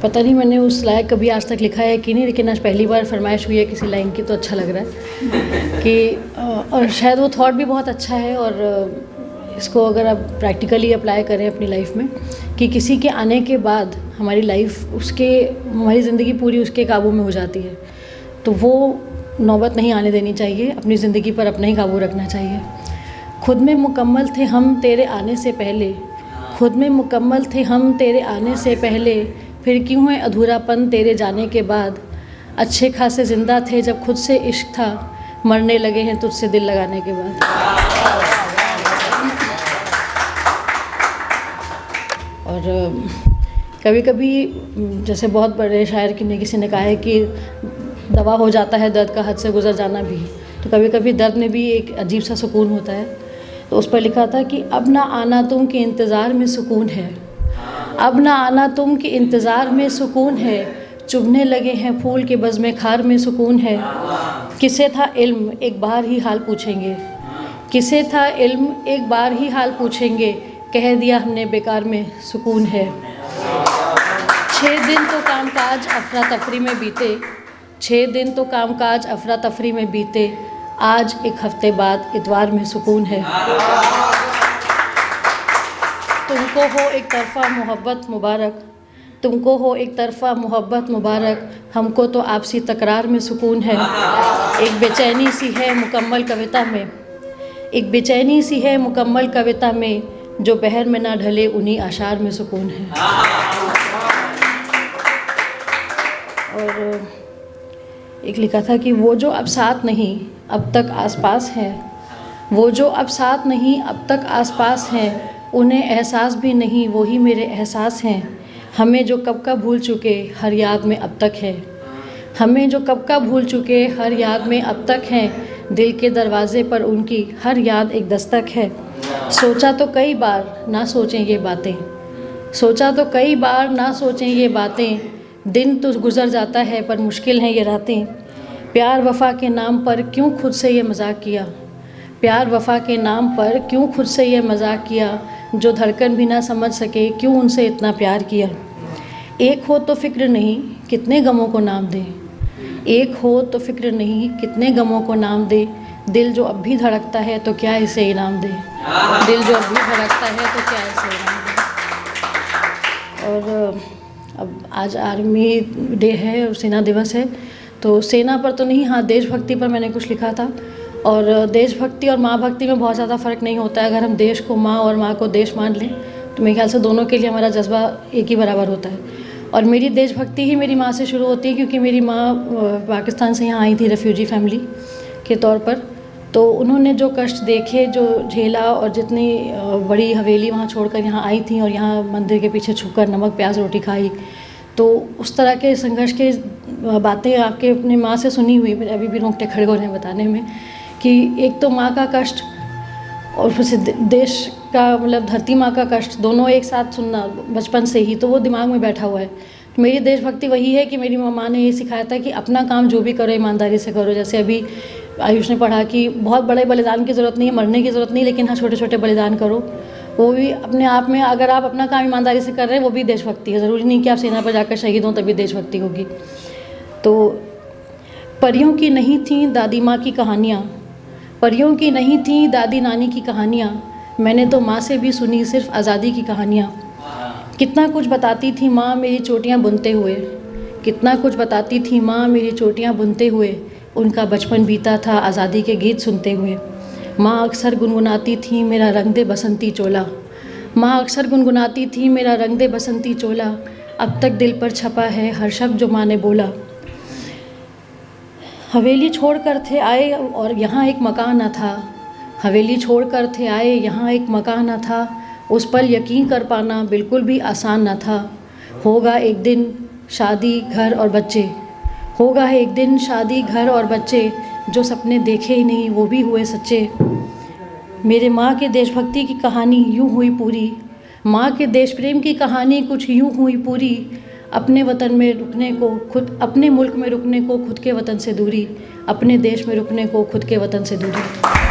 पता नहीं मैंने उस लायक कभी आज तक लिखा है कि नहीं, लेकिन आज पहली बार फरमाइश हुई है किसी लाइन की, तो अच्छा लग रहा है कि और शायद वो थॉट भी बहुत अच्छा है। और इसको अगर आप प्रैक्टिकली अप्लाई करें अपनी लाइफ में कि किसी के आने के बाद हमारी लाइफ हमारी ज़िंदगी पूरी उसके काबू में हो जाती है, तो वो नौबत नहीं आने देनी चाहिए। अपनी ज़िंदगी पर अपना ही काबू रखना चाहिए। खुद में मुकम्मल थे हम तेरे आने से पहले, खुद में मुकम्मल थे हम तेरे आने से पहले, फिर क्यों है अधूरापन तेरे जाने के बाद। अच्छे खासे ज़िंदा थे जब खुद से इश्क था, मरने लगे हैं तुझसे दिल लगाने के बाद। और कभी कभी जैसे बहुत बड़े शायर की किसी ने कहा है कि दवा हो जाता है दर्द का हद से गुजर जाना भी, तो कभी कभी दर्द में भी एक अजीब सा सुकून होता है। तो उस पर लिखा था कि अब ना आना तुम के इंतज़ार में सुकून है, अब ना आना तुम के इंतज़ार में सुकून है, चुभने लगे हैं फूल के बज़्म खार में सुकून है। किसे था इल्म एक बार ही हाल पूछेंगे, किसे था इल्म एक बार ही हाल पूछेंगे, कह दिया हमने बेकार में सुकून है। 6 दिन तो कामकाज अफरा तफरी में बीते, 6 दिन तो कामकाज अफरा तफरी में बीते, आज एक हफ्ते बाद इतवार में सुकून है। तुमको हो एक तरफ़ा मोहब्बत मुबारक, तुमको हो एक तरफ़ा मोहब्बत मुबारक, हमको तो आपसी तकरार में सुकून है। एक बेचैनी सी है मुकम्मल कविता में, एक बेचैनी सी है मुकम्मल कविता में, जो बहर में ना ढले उन्हीं आशार में सुकून है। और एक लिखा था कि वो जो अब साथ नहीं अब तक आसपास हैं, वो जो अब साथ नहीं अब तक आसपास हैं, उन्हें एहसास भी नहीं वो ही मेरे एहसास हैं। हमें जो कब का भूल चुके हर याद में अब तक है, हमें जो कब का भूल चुके हर याद में अब तक हैं, दिल के दरवाज़े पर उनकी हर याद एक दस्तक है। सोचा तो कई बार ना सोचें ये बातें, सोचा तो कई बार ना सोचें ये बातें, दिन तो गुज़र जाता है पर मुश्किल हैं ये रातें। प्यार वफ़ा के नाम पर क्यों खुद से ये मजाक किया, प्यार वफ़ा के नाम पर क्यों खुद से ये मजाक किया, जो धड़कन भी ना समझ सके क्यों उनसे इतना प्यार किया। एक हो तो फ़िक्र नहीं कितने गमों को नाम दे, एक हो तो फ़िक्र नहीं कितने गमों को नाम दे, दिल जो अब भी धड़कता है तो क्या इसे इनाम दे, दिल जो अब भी धड़कता है तो क्या इसे इनाम दे। और अब आज आर्मी डे है और सेना दिवस है, तो सेना पर तो नहीं, हाँ देशभक्ति पर मैंने कुछ लिखा था। और देशभक्ति और माँ भक्ति में बहुत ज़्यादा फ़र्क नहीं होता है। अगर हम देश को माँ और माँ को देश मान लें तो मेरे ख्याल से दोनों के लिए हमारा जज्बा एक ही बराबर होता है। और मेरी देशभक्ति ही मेरी माँ से शुरू होती है, क्योंकि मेरी माँ पाकिस्तान से यहाँ आई थी रेफ्यूजी फैमिली के तौर पर। तो उन्होंने जो कष्ट देखे, जो झेला, और जितनी बड़ी हवेली वहाँ छोड़कर यहाँ आई थी और यहाँ मंदिर के पीछे छुपकर नमक प्याज रोटी खाई, तो उस तरह के संघर्ष के बातें आपके अपनी माँ से सुनी हुई अभी भी रोंगटे खड़े हो रहे हैं बताने में, कि एक तो माँ का कष्ट और फिर से देश का मतलब धरती माँ का कष्ट, दोनों एक साथ सुनना बचपन से ही, तो वो दिमाग में बैठा हुआ है। मेरी देशभक्ति वही है कि मेरी माँ ने ये सिखाया था कि अपना काम जो भी करो ईमानदारी से करो। जैसे अभी आयुष ने पढ़ा कि बहुत बड़े बलिदान की ज़रूरत नहीं है, मरने की ज़रूरत नहीं, लेकिन हाँ छोटे छोटे बलिदान करो, वो भी अपने आप में। अगर आप अपना काम ईमानदारी से कर रहे हैं वो भी देशभक्ति है। ज़रूरी नहीं कि आप सेना पर जाकर शहीद हों तभी देशभक्ति होगी। तो परियों की नहीं थी दादी माँ की कहानियाँ, परियों की नहीं थी दादी नानी की कहानियाँ, मैंने तो माँ से भी सुनी सिर्फ आज़ादी की कहानियाँ। कितना कुछ बताती थी माँ मेरी चोटियाँ बुनते हुए, कितना कुछ बताती थी माँ मेरी चोटियाँ बुनते हुए, उनका बचपन बीता था आज़ादी के गीत सुनते हुए। माँ अक्सर गुनगुनाती थी मेरा रंग दे बसंती चोला, माँ अक्सर गुनगुनाती थी मेरा रंग दे बसंती चोला, अब तक दिल पर छपा है हर शब्द जो माँ ने बोला। हवेली छोड़ कर थे आए और यहाँ एक मकान न था, हवेली छोड़ कर थे आए यहाँ एक मकान न था, उस पर यकीन कर पाना बिल्कुल भी आसान न था। होगा एक दिन शादी घर और बच्चे, होगा एक दिन शादी घर और बच्चे, जो सपने देखे ही नहीं वो भी हुए सच्चे। मेरे माँ के देशभक्ति की कहानी यूँ हुई पूरी, माँ के देश प्रेम की कहानी कुछ यूँ हुई पूरी, अपने वतन में रुकने को खुद, अपने मुल्क में रुकने को खुद के वतन से दूरी, अपने देश में रुकने को खुद के वतन से दूरी।